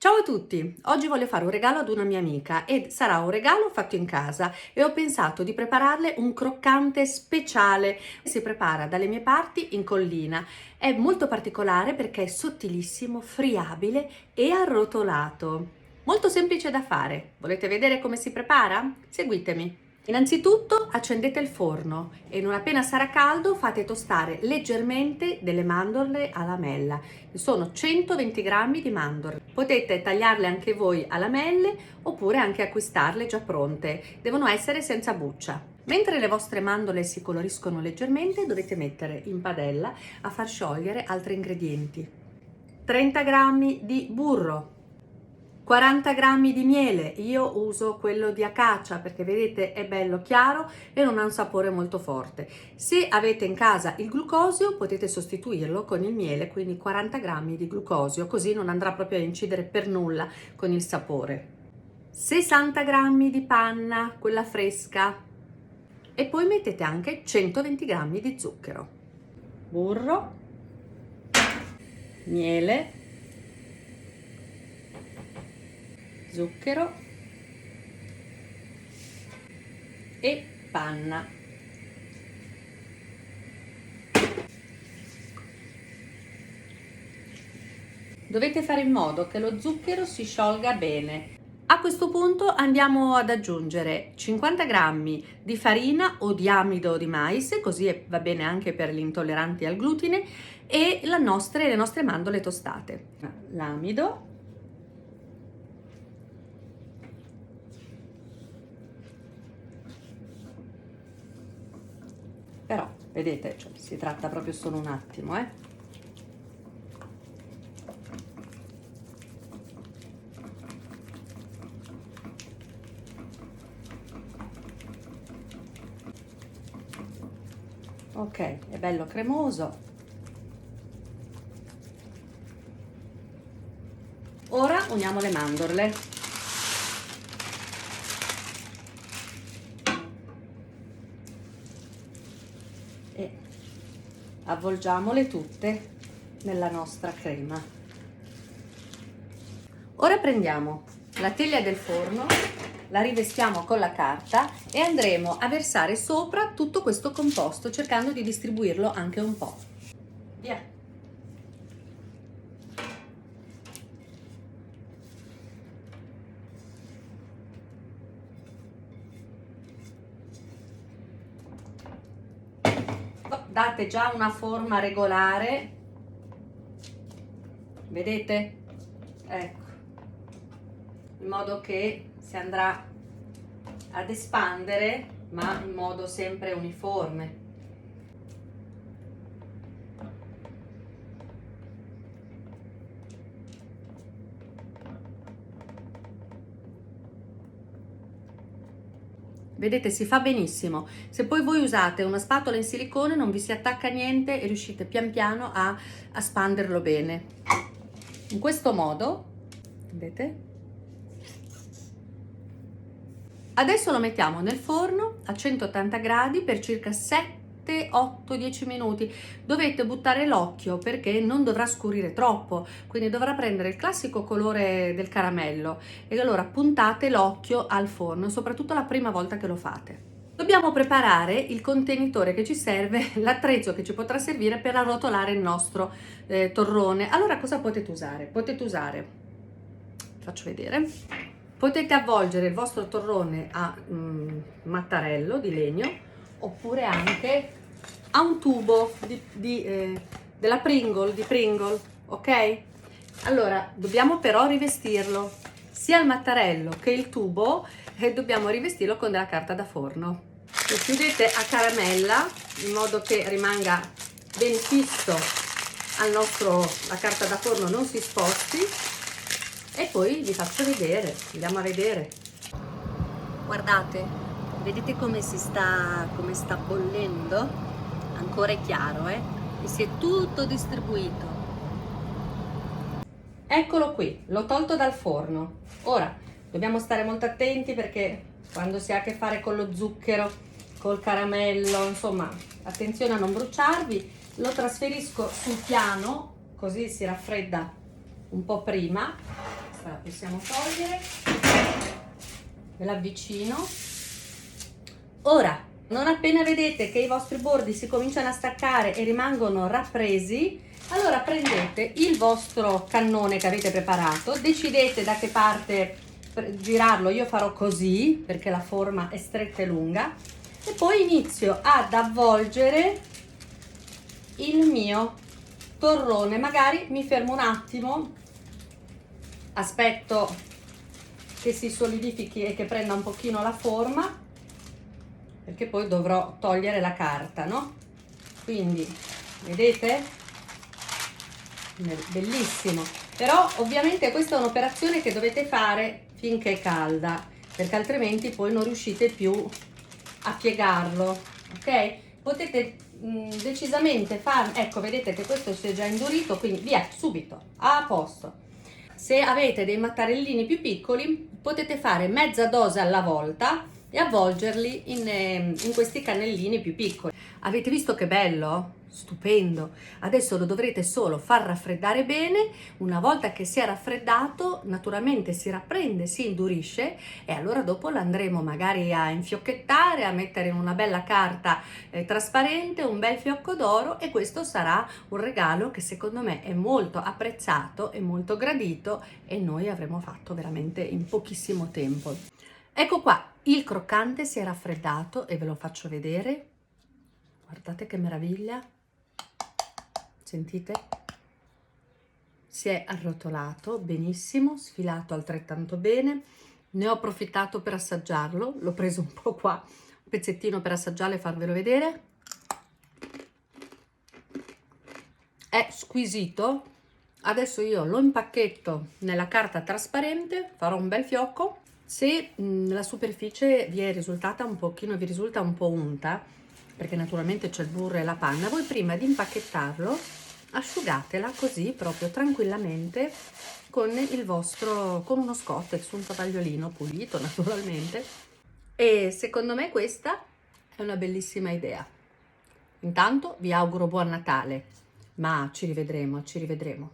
Ciao a tutti! Oggi voglio fare un regalo ad una mia amica e sarà un regalo fatto in casa e ho pensato di prepararle un croccante speciale. Si prepara dalle mie parti in collina. È molto particolare perché è sottilissimo, friabile e arrotolato. Molto semplice da fare. Volete vedere come si prepara? Seguitemi. Innanzitutto accendete il forno e non appena sarà caldo fate tostare leggermente delle mandorle a lamella. Sono 120 grammi di mandorle. Potete tagliarle anche voi a lamelle oppure anche acquistarle già pronte. Devono essere senza buccia. Mentre le vostre mandorle si coloriscono leggermente, dovete mettere in padella a far sciogliere altri ingredienti. 30 grammi di burro, 40 grammi di miele, io uso quello di acacia perché vedete è bello chiaro e non ha un sapore molto forte. Se avete in casa il glucosio potete sostituirlo con il miele, quindi 40 grammi di glucosio, così non andrà proprio a incidere per nulla con il sapore. 60 grammi di panna, quella fresca, e poi mettete anche 120 grammi di zucchero. Burro, miele, zucchero e panna. Dovete fare in modo che lo zucchero si sciolga bene. A questo punto andiamo ad aggiungere 50 grammi di farina o di amido di mais, così va bene anche per gli intolleranti al glutine, e le nostre mandorle tostate. L'amido, però vedete, si tratta proprio solo un attimo, Ok, è bello cremoso. Ora uniamo le mandorle. E avvolgiamole tutte nella nostra crema. Ora prendiamo la teglia del forno, la rivestiamo con la carta e andremo a versare sopra tutto questo composto cercando di distribuirlo anche un po'. Via! Date già una forma regolare, vedete? Ecco, in modo che si andrà ad espandere, ma in modo sempre uniforme. Vedete, si fa benissimo. Se poi voi usate una spatola in silicone non vi si attacca niente e riuscite pian piano a spanderlo bene. In questo modo, vedete? Adesso lo mettiamo nel forno a 180 gradi per circa 7, 8, 10 minuti. Dovete buttare l'occhio perché non dovrà scurire troppo, quindi dovrà prendere il classico colore del caramello e allora puntate l'occhio al forno, soprattutto la prima volta che lo fate. Dobbiamo preparare il contenitore che ci serve, l'attrezzo che ci potrà servire per arrotolare il nostro torrone. Allora cosa potete usare? Potete usare, faccio vedere, potete avvolgere il vostro torrone a mattarello di legno oppure anche a un tubo della Pringle, ok? Allora, dobbiamo però rivestirlo, sia il mattarello che il tubo, e dobbiamo rivestirlo con della carta da forno. Lo chiudete a caramella in modo che rimanga ben fisso la carta da forno non si sposti, e poi vi faccio vedere, andiamo a vedere. Guardate, vedete come sta bollendo? Ancora è chiaro, e si è tutto distribuito. Eccolo qui, l'ho tolto dal forno. Ora dobbiamo stare molto attenti perché quando si ha a che fare con lo zucchero, col caramello, insomma, attenzione a non bruciarvi. Lo trasferisco sul piano, così si raffredda un po' prima. questa la possiamo togliere, ve l'avvicino. Ora, non appena vedete che i vostri bordi si cominciano a staccare e rimangono rappresi, allora prendete il vostro cannone che avete preparato, decidete da che parte girarlo. Io farò così perché la forma è stretta e lunga, e poi inizio ad avvolgere il mio torrone. Magari mi fermo un attimo, aspetto che si solidifichi e che prenda un pochino la forma, perché poi dovrò togliere la carta, no? Quindi vedete? Bellissimo. Però ovviamente questa è un'operazione che dovete fare finché è calda, perché altrimenti poi non riuscite più a piegarlo, ok? Potete decisamente fare, ecco, vedete che questo si è già indurito, quindi via, subito, a posto. Se avete dei mattarellini più piccoli, potete fare mezza dose alla volta e avvolgerli in questi cannellini più piccoli. Avete visto che bello? Stupendo! Adesso lo dovrete solo far raffreddare bene. Una volta che si è raffreddato, naturalmente si rapprende, si indurisce, e allora dopo l'andremo magari a infiocchettare, a mettere in una bella carta trasparente, un bel fiocco d'oro, e questo sarà un regalo che secondo me è molto apprezzato e molto gradito, e noi avremo fatto veramente in pochissimo tempo. Ecco qua, il croccante si è raffreddato e ve lo faccio vedere. Guardate che meraviglia, sentite? Si è arrotolato benissimo, sfilato altrettanto bene. Ne ho approfittato per assaggiarlo, l'ho preso un po' qua, un pezzettino per assaggiarlo e farvelo vedere. È squisito. Adesso io lo impacchetto nella carta trasparente, farò un bel fiocco. Se la superficie vi è risultata un pochino, vi risulta un po' unta, perché naturalmente c'è il burro e la panna, voi prima di impacchettarlo asciugatela così proprio tranquillamente con con uno Scottex, un tovagliolino pulito naturalmente, e secondo me questa è una bellissima idea. Intanto vi auguro buon Natale, ma ci rivedremo, ci rivedremo.